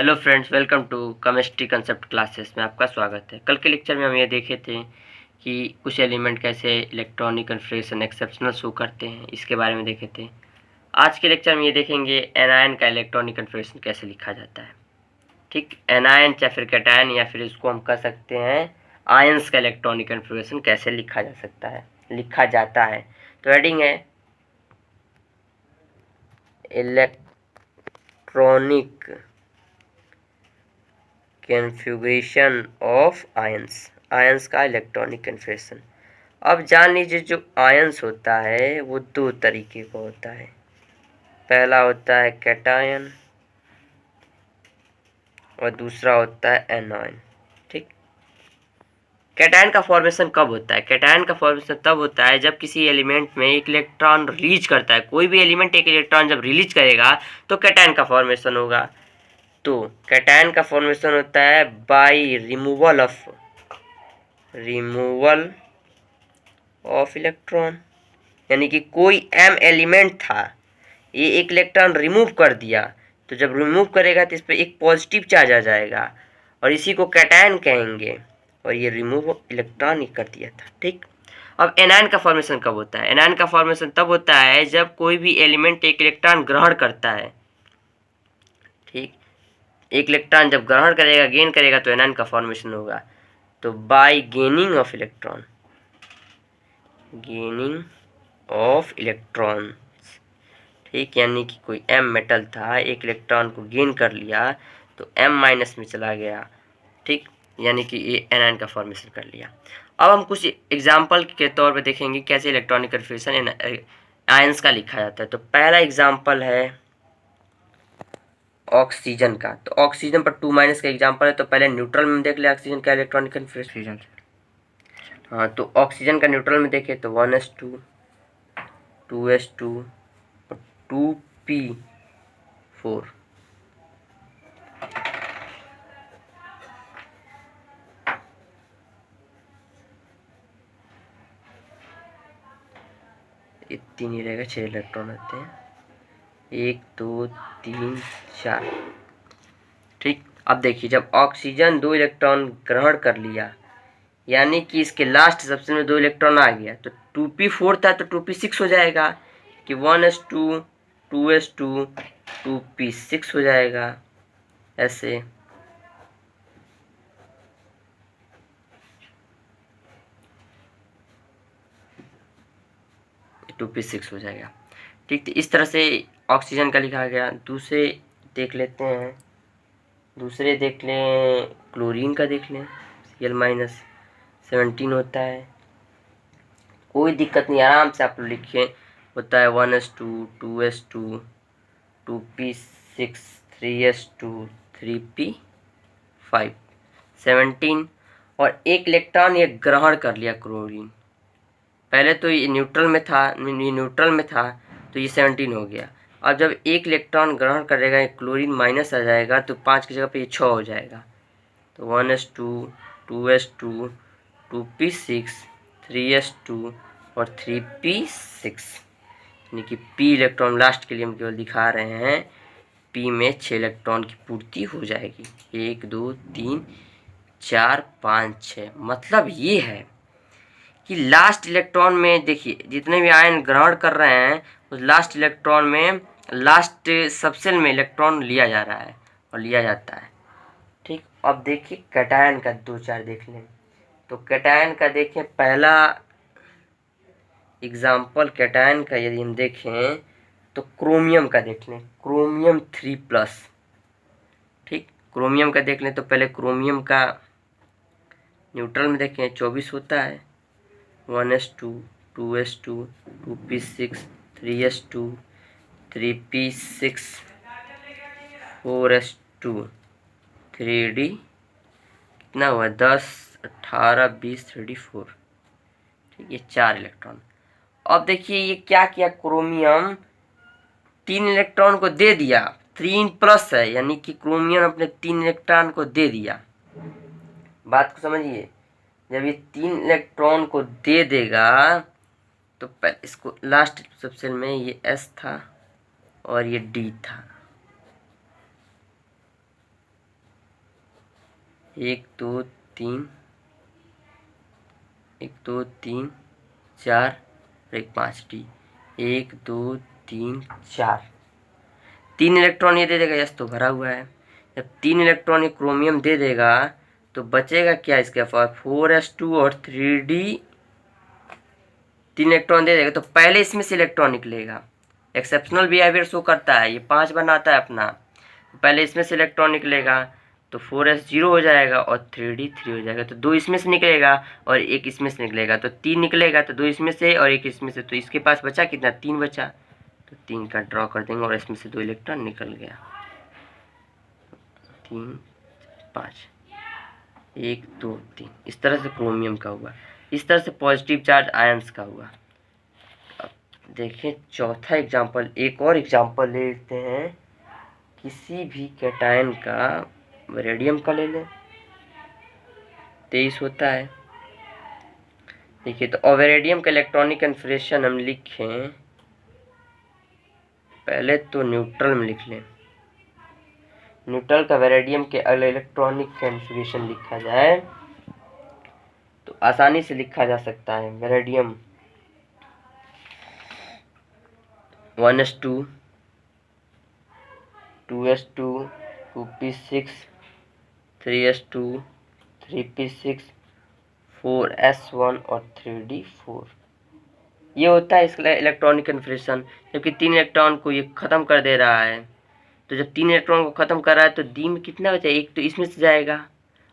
Hello friends, welcome to chemistry concept classes में आपका स्वागत है। कल के लेक्चर में हम ये देखे थे कि कुछ एलिमेंट कैसे इलेक्ट्रॉनिक कन्फिग्रेशन एक्सेप्शनल शो करते हैं, इसके बारे में देखे थे। आज के लेक्चर में ये देखेंगे एनायन का इलेक्ट्रॉनिक कन्फिग्रेशन कैसे लिखा जाता है। ठीक, एनायन या फिर कैटायन या फिर इसको हम कह सकते हैं आयंस का इलेक्ट्रॉनिक कन्फिग्रेशन कैसे लिखा जाता है। तो हेडिंग है इलेक्ट्रॉनिक कन्फिग्रेशन ऑफ आयंस का इलेक्ट्रॉनिक कन्फिग्रेशन। अब जान लीजिए, जो आयंस होता है वो दो तरीके का होता है। पहला होता है कैटायन और दूसरा होता है एनायन। ठीक, कैटायन का फॉर्मेशन कब होता है? कैटायन का फॉर्मेशन तब होता है जब किसी एलिमेंट में एक इलेक्ट्रॉन रिलीज करता है। कोई भी एलिमेंट एक इलेक्ट्रॉन जब रिलीज करेगा तो कैटायन का फॉर्मेशन होगा। तो कैटायन का फॉर्मेशन होता है बाय रिमूवल ऑफ इलेक्ट्रॉन, यानी कि कोई एम एलिमेंट था, ये एक इलेक्ट्रॉन रिमूव कर दिया, तो जब रिमूव करेगा तो इस पर एक पॉजिटिव चार्ज आ जाएगा और इसी को कैटायन कहेंगे, और ये रिमूव इलेक्ट्रॉन ही कर दिया था। ठीक, अब एनायन का फॉर्मेशन कब होता है? एनायन का फॉर्मेशन तब होता है जब कोई भी एलिमेंट एक इलेक्ट्रॉन ग्रहण करता है। ठीक, एक इलेक्ट्रॉन जब ग्रहण करेगा, गेन करेगा, तो एनायन का फॉर्मेशन होगा। तो बाय गेनिंग ऑफ इलेक्ट्रॉन, ठीक, यानी कि कोई एम मेटल था, एक इलेक्ट्रॉन को गेन कर लिया तो एम माइनस में चला गया। ठीक, यानी कि ये एनायन का फॉर्मेशन कर लिया। अब हम कुछ एग्जाम्पल के तौर पे देखेंगे कैसे इलेक्ट्रॉनिक कन्फिग्रेशन आयंस का लिखा जाता है। तो पहला एग्जाम्पल है ऑक्सीजन का। तो ऑक्सीजन पर 2- का एग्जाम्पल है। तो पहले न्यूट्रल में देख ले ऑक्सीजन का इलेक्ट्रॉनिक कन्फिग्रेशन। हाँ, तो ऑक्सीजन का न्यूट्रल में देखे तो 1s2 2s2 और 2p4। ये तीन ही रहेगा, 6 इलेक्ट्रॉन आते हैं, 1 2 3 4। ठीक, अब देखिए, जब ऑक्सीजन 2 इलेक्ट्रॉन ग्रहण कर लिया, यानी कि इसके लास्ट सबसे में 2 इलेक्ट्रॉन आ गया, तो 2p4 था तो 2p6 हो जाएगा कि 1s2 2s2 2p6 हो जाएगा। ऐसे 2p6 हो जाएगा। ठीक, तो इस तरह से ऑक्सीजन का लिखा गया। दूसरे देख लेते हैं, दूसरे देख लें, क्लोरीन का देख लें। Cl-17 होता है, कोई दिक्कत नहीं, आराम से आप लोग लिखें। होता है 1s2 2s2 2p6 3s2 3p5 17, और एक इलेक्ट्रॉन ये ग्रहण कर लिया क्लोरीन। पहले तो ये न्यूट्रल में था तो ये 17 हो गया। अब जब एक इलेक्ट्रॉन ग्रहण करेगा, क्लोरीन माइनस आ जाएगा, तो 5 की जगह पे ये 6 हो जाएगा। तो 1s2 2s2 2p6 3s2 और 3p6, यानी कि p इलेक्ट्रॉन लास्ट के लिए हम केवल दिखा रहे हैं। p में 6 इलेक्ट्रॉन की पूर्ति हो जाएगी। 1 2 3 4 5 6। मतलब ये है कि लास्ट इलेक्ट्रॉन में देखिए, जितने भी आयन ग्रहण कर रहे हैं उस लास्ट इलेक्ट्रॉन में, लास्ट सबसेल में इलेक्ट्रॉन लिया जा रहा है और लिया जाता है। ठीक, अब देखिए कैटायन का 2-4 देख लें। तो कैटायन का देखें, पहला एग्जाम्पल कैटायन का यदि हम देखें तो क्रोमियम का देख लें, क्रोमियम 3+। ठीक, क्रोमियम का देख लें तो पहले क्रोमियम का न्यूट्रल में देखें 24 होता है, 1s2 2s2 2p6 3s2 3p6 4s2 3d, कितना हुआ 10 18 20 34। ठीक, ये 4 इलेक्ट्रॉन। अब देखिए ये क्या किया, क्रोमियम 3 इलेक्ट्रॉन को दे दिया, 3+ है, यानी कि क्रोमियम अपने 3 इलेक्ट्रॉन को दे दिया। बात को समझिए, जब ये 3 इलेक्ट्रॉन को दे देगा तो इसको लास्ट सबसेल में ये s था और ये d था। 1 2 3 1 2 3 4 और एक 5d। 1 2 3 4 3 इलेक्ट्रॉन ये दे देगा, यस तो भरा हुआ है। जब 3 इलेक्ट्रॉन ये क्रोमियम दे देगा तो बचेगा क्या इसके पास, 4s2 और 3d। 3 इलेक्ट्रॉन दे देगा तो पहले इसमें से इलेक्ट्रॉन निकलेगा। एक्सेप्शनल बिहेवियर शो करता है, ये 5 बनाता है अपना, पहले इसमें से इलेक्ट्रॉन निकलेगा तो 4s 0 हो जाएगा और 3d 3 हो जाएगा। तो 2 इसमें से निकलेगा और 1 इसमें से निकलेगा, तो 3 निकलेगा तो 2 इसमें से और 1 इसमें से, तो इसके पास बचा कितना, 3 बचा। तो 3 का ड्रॉ कर देंगे और इसमें से 2 इलेक्ट्रॉन निकल गया। 3 5 1 2 3 इस तरह से क्रोमियम का हुआ। इस तरह से पॉजिटिव चार्ज आयंस का हुआ। अब देखें चौथा एग्जाम्पल, एक और एग्जाम्पल ले लेते हैं। किसी भी कैटायन का, रेडियम का ले लें, 23 होता है। देखिए तो ऑवेरेडियम का इलेक्ट्रॉनिक कन्फिग्रेशन हम लिखें, पहले तो न्यूट्रल में लिख लें। न्यूट्रल का वेरेडियम के इलेक्ट्रॉनिक कन्फिग्रेशन लिखा जाए तो आसानी से लिखा जा सकता है। वेरेडियम 1s2 2s2 2p6 3s2 3p6 4s1 और 3d4 ये होता है इसका इलेक्ट्रॉनिक कन्फिग्रेशन। जबकि 3 इलेक्ट्रॉन को ये ख़त्म कर दे रहा है, तो जब 3 इलेक्ट्रॉन को ख़त्म कर रहा है तो डी में कितना बचा, 1 तो इसमें से जाएगा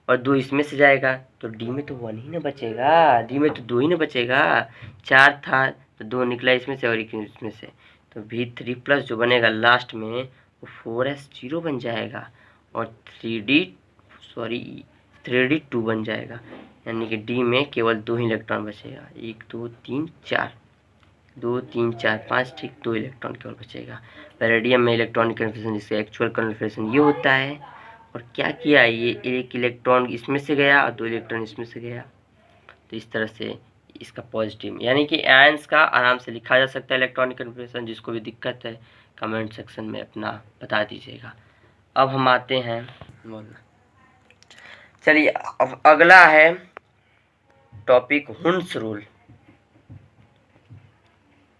और 2 इसमें से जाएगा, तो डी में तो 1 ही ना बचेगा, डी में तो 2 ही ना बचेगा। 4 था तो 2 निकला इसमें से और 1 इसमें से, तो V3 प्लस जो बनेगा लास्ट में वो 4s0 बन जाएगा और 3d2 बन जाएगा। यानी कि डी में केवल 2 ही इलेक्ट्रॉन बचेगा, 1 2 3 4 2 3 4 5, ठीक 2 इलेक्ट्रॉन केवल बचेगा। वेरेडियम में इलेक्ट्रॉनिक कन्फिग्रेशन जिसका एक्चुअल कन्फिग्रेशन ये होता है। और क्या किया, ये 1 इलेक्ट्रॉन इसमें से गया और 2 इलेक्ट्रॉन इसमें से गया, तो इस तरह से इसका पॉजिटिव, यानी कि आयंस का आराम से लिखा जा सकता है इलेक्ट्रॉनिक कन्फिग्रेशन। जिसको भी दिक्कत है कमेंट सेक्शन में अपना बता दीजिएगा। अब हम आते हैं, बोलना चलिए, अब अगला है topic Hund's rule.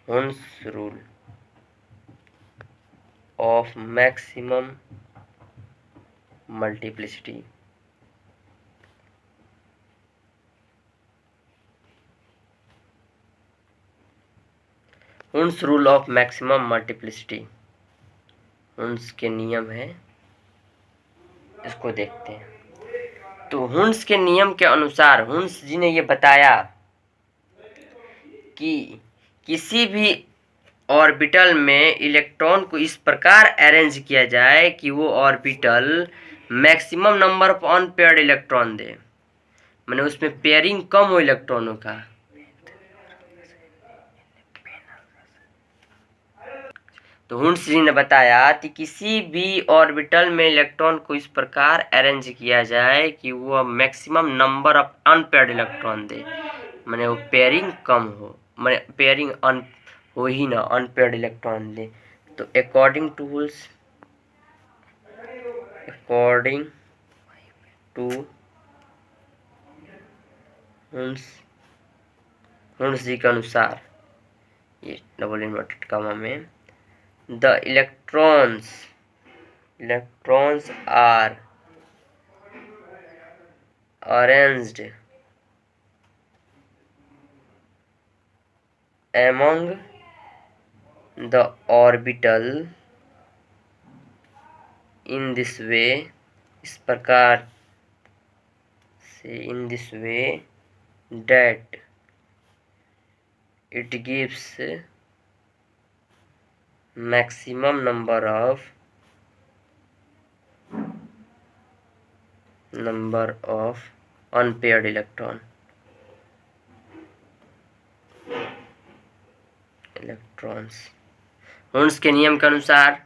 Hund's rule of maximum multiplicity। Hund's rule of maximum multiplicity, Hund's के नियम है, इसको देखते हैं। तो हुन्स के नियम के अनुसार हुन्स जी ने ये बताया कि किसी भी ऑर्बिटल में इलेक्ट्रॉन को इस प्रकार अरेंज किया जाए कि वो orbital maximum number of unpaired electron दे, माने उसमें पेयरिंग कम हो इलेक्ट्रॉनों का। तो हुन्स जी ने बताया कि किसी भी ऑर्बिटल में इलेक्ट्रॉन को इस प्रकार अरेंज किया जाए कि वो maximum number of unpaired electron दे, माने वो पेयरिंग कम हो, माने पेयरिंग हो ही ना, अनपेयर्ड इलेक्ट्रॉन दे। तो अकॉर्डिंग टू हुन्स जी के अनुसार, ये डबल इन्वर्टेड कॉमा में, the electrons are arranged among the orbital in this way, इस प्रकार से, in this way that it gives maximum number of unpaired electrons। Hund's के नियम के अनुसार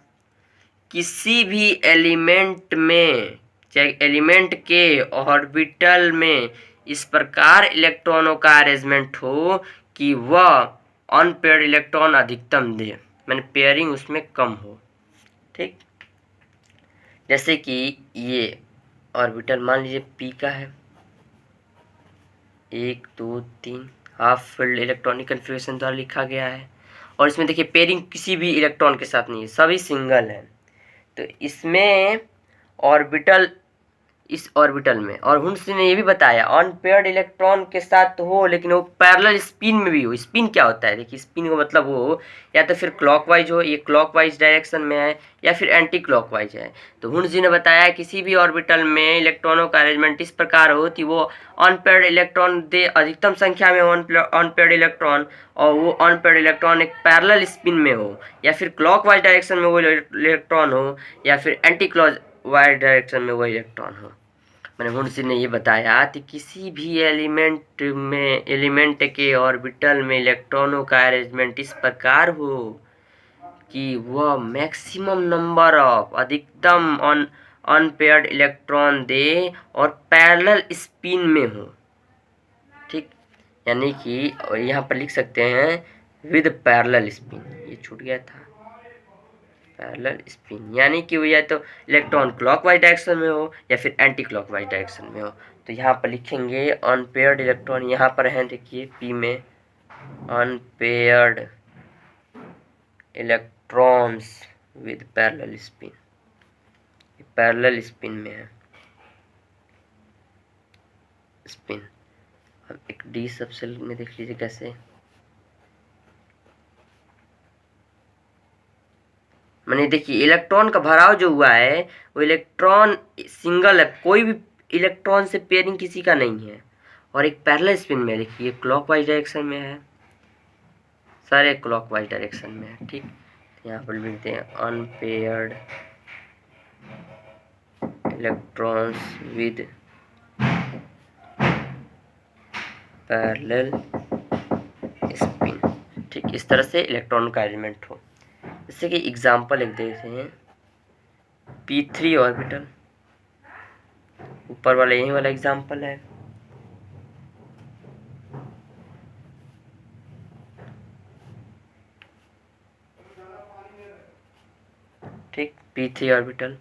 किसी भी एलिमेंट में, चाहे एलिमेंट के ऑर्बिटल में इस प्रकार इलेक्ट्रॉनों का अरेंजमेंट हो कि वह अनपेयर्ड इलेक्ट्रॉन अधिकतम दे, माने पेयरिंग उसमें कम हो। ठीक, जैसे कि ये ऑर्बिटल मान लीजिए p का है, 1 2 3 हाफ फिल्ड इलेक्ट्रॉनिक कन्फिग्रेशन द्वारा लिखा गया है। और इसमें देखिए पेयरिंग किसी भी इलेक्ट्रॉन के साथ नहीं है, सभी सिंगल है। तो इसमें ऑर्बिटल, इस ऑर्बिटल में, और हुन्स ने ये भी बताया अनपेयर्ड इलेक्ट्रॉन के साथ तो हो लेकिन वो पैरेलल स्पिन में भी हो। स्पिन क्या होता है, देखिए स्पिन का मतलब वो हो या तो फिर क्लॉकवाइज हो, ये क्लॉकवाइज डायरेक्शन में है, या फिर एंटी क्लॉकवाइज है। तो हुन्स ने बताया किसी भी ऑर्बिटल में इलेक्ट्रॉनों का अरेंजमेंट इस प्रकार हो कि वो अनपेयर्ड इलेक्ट्रॉन दे अधिकतम संख्या में अनपेयर्ड इलेक्ट्रॉन, और वो अनपेयर्ड इलेक्ट्रॉन एक पैरेलल स्पिन में हो, या फिर क्लॉकवाइज डायरेक्शन में वो इलेक्ट्रॉन हो, या फिर एंटी क्लॉकवाइज डायरेक्शन में वो इलेक्ट्रॉन हो। मैंने हुन्स ने ये बताया कि किसी भी एलिमेंट के ऑर्बिटल में इलेक्ट्रॉनों का अरेंजमेंट इस प्रकार हो कि वह मैक्सिमम नंबर ऑफ अधिकतम अनपेयर्ड इलेक्ट्रॉन दे और पैरेलल स्पिन में हो। ठीक, यानी कि यहाँ पर लिख सकते हैं विद पैरेलल स्पिन, ये छूट गया था, पैरेलल स्पिन, यानी कि वो या तो इलेक्ट्रॉन क्लॉकवाइज डायरेक्शन में हो या फिर एंटी क्लॉकवाइज डायरेक्शन में हो। तो यहाँ पर लिखेंगे अनपेयर्ड इलेक्ट्रॉन, यहाँ पर हैं देखिए p में unpaired electrons with parallel spin, parallel spin में है स्पिन। अब एक डी सबसेल में देख लीजिए कैसे, मैंने देखिए इलेक्ट्रॉन का भराव जो हुआ है वो इलेक्ट्रॉन सिंगल है, कोई भी इलेक्ट्रॉन से पेयरिंग किसी का नहीं है, और एक पैरेलल स्पिन में देखिए क्लॉकवाइज डायरेक्शन में है, सारे क्लॉकवाइज डायरेक्शन में है। ठीक, यहाँ पर लिखते हैं unpaired electrons with parallel spin. ठीक, इस तरह से इलेक्ट्रॉन का अरेंजमेंट हो। जैसे कि एग्जांपल लिख देते हैं p3 ऑर्बिटल, ऊपर वाला यही वाला एग्जांपल है। ठीक, p3 ऑर्बिटल,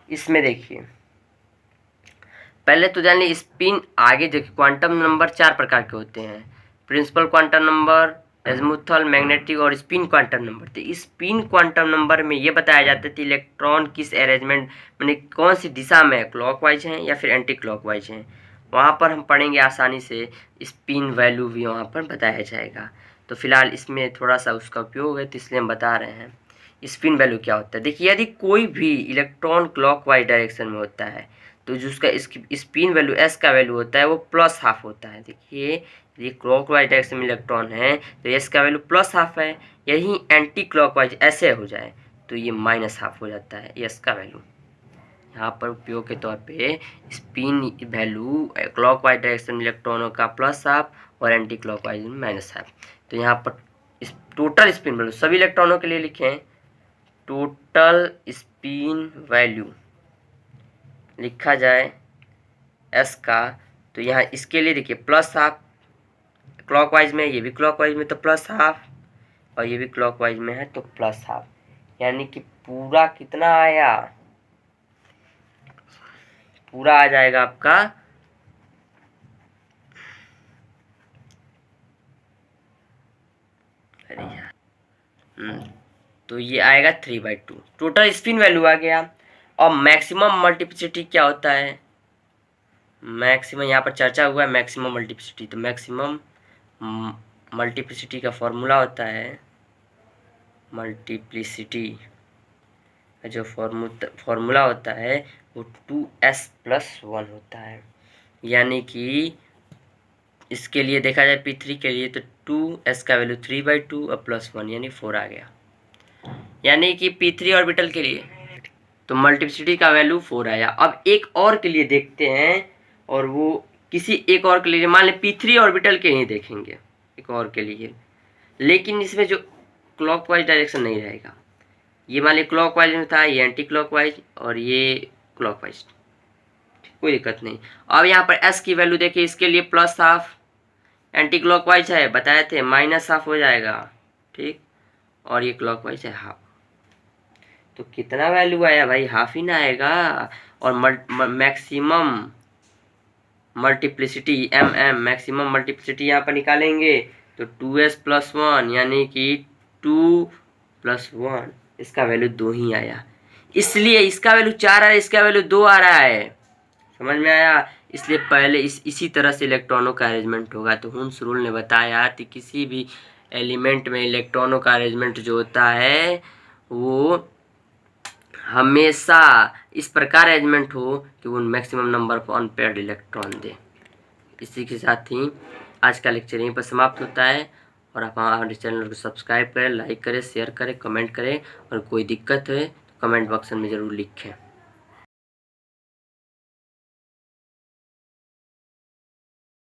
इसमें देखिए पहले तो जान ली स्पिन, आगे देखिए क्वांटम नंबर 4 प्रकार के होते हैं, प्रिंसिपल क्वांटम नंबर, एज़मुथल, मैग्नेटिक और स्पिन क्वांटम नंबर। तो स्पिन क्वांटम नंबर में ये बताया जाता है कि इलेक्ट्रॉन किस अरेंजमेंट मैंने कौन सी दिशा में है, क्लॉकवाइज हैं या फिर एंटी क्लॉकवाइज हैं, वहाँ पर हम पढ़ेंगे आसानी से, स्पिन वैल्यू भी वहाँ पर बताया जाएगा। तो फिलहाल इसमें थोड़ा सा उसका उपयोग है तो इसलिए हम बता रहे हैं स्पिन वैल्यू क्या होता है। देखिए यदि कोई भी इलेक्ट्रॉन क्लॉकवाइज डायरेक्शन में होता है तो जो उसका स्पिन वैल्यू एस का वैल्यू होता है वो +½ होता है। देखिए यदि क्लॉकवाइज डायरेक्शन में इलेक्ट्रॉन है तो एस का वैल्यू +½ है, यही एंटी क्लॉकवाइज ऐसे हो जाए तो ये -½ हो जाता है एस का वैल्यू। यहाँ पर उपयोग के तौर पे स्पिन वैल्यू क्लॉकवाइज डायरेक्शन में इलेक्ट्रॉनों का +½ और एंटी क्लॉकवाइज में -½ तो यहाँ पर इस टोटल स्पिन वैल्यू सभी इलेक्ट्रॉनों के लिए लिखें, टोटल स्पिन वैल्यू लिखा जाए एस का, तो यहाँ इसके लिए देखिए +½ क्लॉकवाइज में, ये भी क्लॉकवाइज में तो +½ और ये भी क्लॉकवाइज में है तो +½ यानी कि पूरा कितना आया, पूरा आ जाएगा आपका अरे यार तो ये आएगा 3/2 टोटल स्पिन वैल्यू आ गया। और मैक्सिमम मल्टीप्लिसिटी क्या होता है, मैक्सिमम यहाँ पर चर्चा हुआ है मैक्सिमम मल्टीप्लिसिटी, तो मैक्सिमम मल्टीप्लिसिटी का फॉर्मूला होता है, मल्टीप्लिसिटी का जो फॉर्मूला होता है वो 2s+1 होता है। यानी कि इसके लिए देखा जाए p3 के लिए तो 2s का वैल्यू 3/2 और +1 यानी 4 आ गया। यानी कि p3 ऑर्बिटल के लिए तो मल्टीप्लिसिटी का वैल्यू 4 आया। अब एक और के लिए देखते हैं, और वो किसी एक और के लिए मान लें p3 ऑर्बिटल के ही देखेंगे एक और के लिए, लेकिन इसमें जो क्लॉकवाइज डायरेक्शन नहीं रहेगा, ये मान लें क्लॉकवाइज में था, ये एंटी क्लॉकवाइज और ये क्लॉकवाइज, कोई दिक्कत नहीं। अब यहाँ पर s की वैल्यू देखिए, इसके लिए +½ एंटी क्लॉकवाइज है बताए थे, -½ हो जाएगा। ठीक, और ये क्लॉकवाइज है ½ तो कितना वैल्यू आया भाई, हाफ ही ना आएगा। और मैक्सिमम मल्टीप्लिसिटी मैक्सिमम मल्टीप्लिसिटी यहाँ पर निकालेंगे तो 2s+1 यानी कि 2+1, इसका वैल्यू 2 ही आया। इसलिए इसका वैल्यू 4 आ रहा है, इसका वैल्यू 2 आ रहा है। समझ में आया? इसलिए पहले इसी तरह से इलेक्ट्रॉनों का अरेंजमेंट होगा। तो हुन्स रूल ने बताया कि किसी भी एलिमेंट में इलेक्ट्रॉनों का अरेंजमेंट जो होता है वो हमेशा इस प्रकार अरेंजमेंट हो कि वो maximum number of unpaired electron दे। इसी के साथ ही आज का लेक्चर यहीं पर समाप्त होता है। और आप हमारे चैनल को सब्सक्राइब करें, लाइक करें, शेयर करें, कमेंट करें, और कोई दिक्कत है तो कमेंट बॉक्स में ज़रूर लिखें।